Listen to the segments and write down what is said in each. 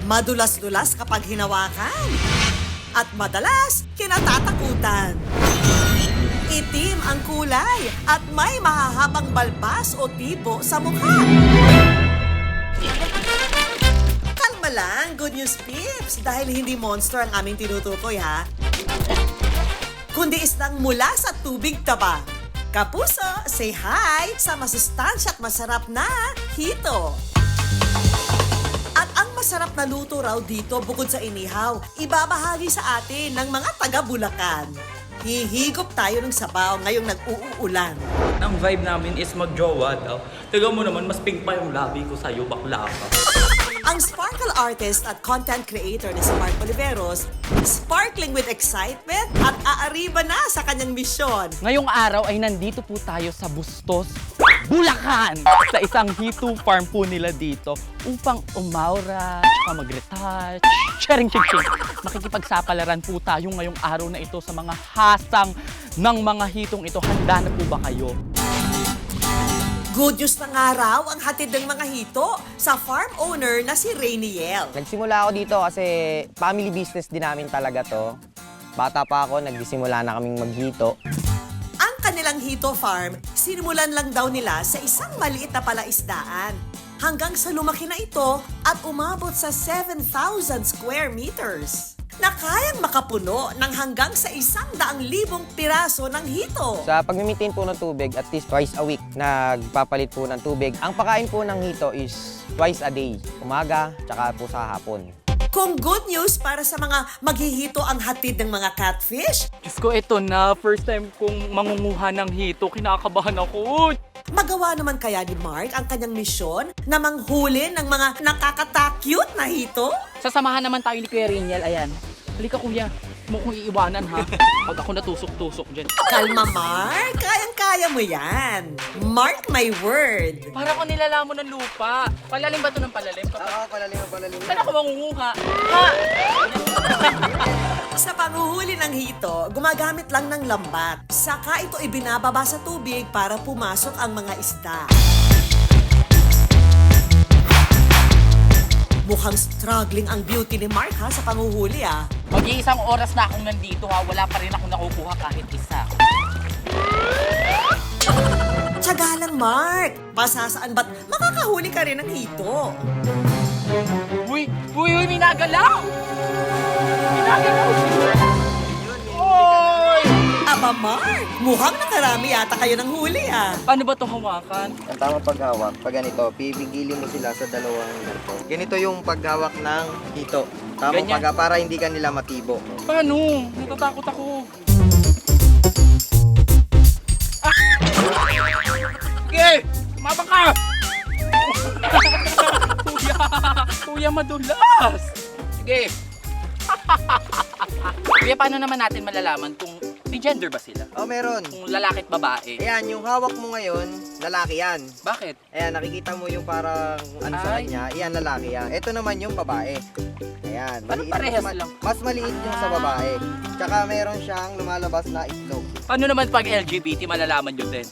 Madulas-dulas kapag hinawakan. At madalas, kinatatakutan. Itim ang kulay at may mahahabang balbas o tibo sa mukha. Kalma lang, good news peeps, dahil hindi monster ang aming tinutukoy ha. Kundi isdang mula sa tubig taba. Kapuso, say hi sa masustansya at masarap na hito. At ang masarap na luto raw dito bukod sa inihaw, ibabahagi sa atin ng mga taga-Bulacan. Hihigop tayo ng sabaw ngayong nag-uulan. Ang vibe namin is mag-jowa daw. Tiga mo naman, mas pink pa yung labi ko sa'yo, bakla ka. Ang sparkle artist at content creator ni Mark Oliveros, sparkling with excitement at aariba na sa kanyang misyon. Ngayong araw ay nandito po tayo sa Bustos, Bulacan! Sa isang Hito farm po nila dito upang umaura, mag-retouch, sharing ching-ching. Makikipagsapalaran po tayo ngayong araw na ito sa mga hasang ng mga hitong ito. Handa na po ba kayo? Good news na nga raw ang hatid ng mga hito sa farm owner na si Rainiel. Nagsimula ako dito kasi family business din namin talaga to. Bata pa ako, nagsimula na kaming maghito. Ang kanilang hito farm, sinimulan lang daw nila sa isang maliit na palaisdaan. Hanggang sa lumaki na ito at umabot sa 7,000 square meters. Na kayang makapuno ng hanggang sa 100,000 piraso ng hito. Sa pag-maintain po ng tubig, at least twice a week, nagpapalit po ng tubig. Ang pakain po ng hito is twice a day, umaga, tsaka po sa hapon. Kung good news para sa mga maghihito ang hatid ng mga catfish, Diyos ko, ito na. First time kong mangunguha ng hito. Kinakabahan ako. magawa naman kaya ni Mark ang kanyang misyon na manghuli ng mga nakakatakyut na hito? Sasamahan naman tayo ni Kuya Rainiel. Ayan. Halika kuya. Huwag kong iiwanan ha. Pag ako natusok-tusok dyan. Kalma, Mark. Kayang-kaya mo yan. Mark my word. Para ko nilalamon ng lupa. Palalim ba ito ng palalim? Oo, palalim. Saan ako mangunguha? Ha? Sa panguhuli ng hito, gumagamit lang ng lambat. Saka ito ibinababa sa tubig para pumasok ang mga isda. Mukhang struggling ang beauty ni Mark ha sa panguhuli ah. Mag-iisang oras na akong nandito ha. Wala pa rin ako nakukuha kahit isa. Tiyaga lang, Mark. Pasasaan ba't makakahuli ka rin ng hito? Uy, may nagalaw! May nagalaw! Oy! Aba, Mark, mukhang nakarami yata kayo ng huli ah. Paano ba ito hawakan? Ang tamang paghawak, pag ganito, pipigilin mo sila sa dalawang ganito. Ganito yung paghawak ng hito. Tamang Ganyan? para hindi ka nila matibo. Paano? Natatakot ako. Ah! Sige! Mama ka! Kuya, madulas! Sige! Kuya, paano naman natin malalaman kung may gender ba sila? Oh, meron. Kung lalaki at babae? Ayan, yung hawak mo ngayon, lalaki yan. Bakit? Ayan, nakikita mo yung parang ano sa Ay. kanya. Ayan, lalaki yan. Ito naman yung babae. Ayan. Parang maliit- parehas lang. Mas maliit yung sa babae. Tsaka meron siyang lumalabas na itlog. Paano naman pag LGBT malalaman yun din?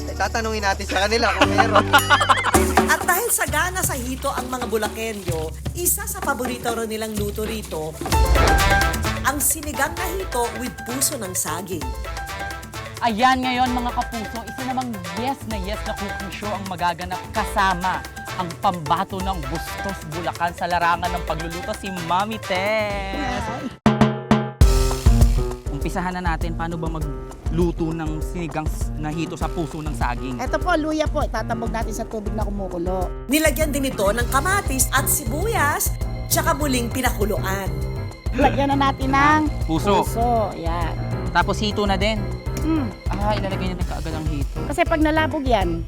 Eh, tatanungin natin sa kanila kung meron. At dahil sagana sa hito ang mga Bulakenyo, isa sa paborito rin nilang luto rito, ang sinigang na hito with puso ng saging. Ayan ngayon mga kapuso, isa namang yes na cooking show ang magaganap kasama ang pambato ng Bustos, Bulacan sa larangan ng pagluluto si Mami Tess. Umpisahan na natin paano ba magluto ng sinigang na hito sa puso ng saging. Ito po, luya po. Tatabog natin sa tubig na kumukulo. Nilagyan din ito ng kamatis at sibuyas, tsaka muling pinakuluan. Lagyan na natin ng Puso. Yan. Tapos hito na din. Ilalagay na kaagad ang hito. Kasi pag nalabog yan,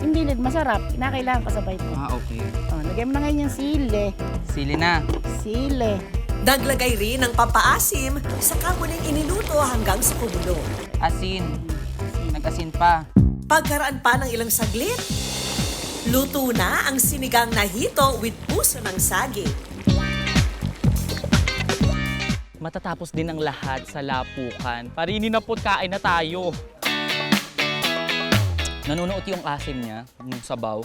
hindi din masarap. Kinakailangan kasabay ito. Okay. Lagyan mo na ngayon yung sili. Sili na. Sili. Naglagay rin ng pampaasim, saka muling iniluto hanggang sa kumulo. Asin. Nag-asin pa. Pagkaraan pa ng ilang saglit, luto na ang sinigang na hito with puso ng saging. Matatapos din ang lahat sa lapukan. Parinin na po't kain na tayo. Nanunuot yung asim niya, yung sabaw.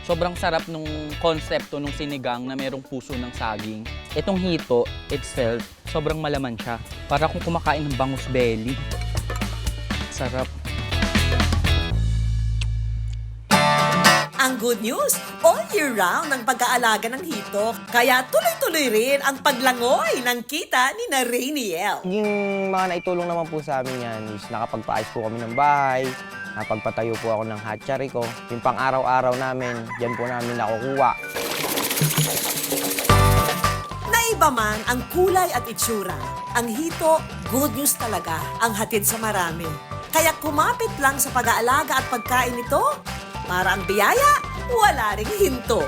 Sobrang sarap nung konsepto nung sinigang na merong puso ng saging. Itong hito itself, sobrang malaman siya. Para kung kumakain ng bangus belly. Sarap. Ang good news, all year round ang pag-aalaga ng hito. Kaya tuloy-tuloy rin ang paglangoy ng kita ni na Rainiel. Yung mga naitulong naman po sa amin yan is nakapagpaayos po kami ng bahay, nakapagpatayo po ako ng hatchery ko. Yung pang-araw-araw namin, dyan po namin nakukuha. Naiba man ang kulay at itsura. Ang hito, good news talaga ang hatid sa marami. Kaya kumapit lang sa pag-aalaga at pagkain nito. Para ang biyaya, wala ring hinto.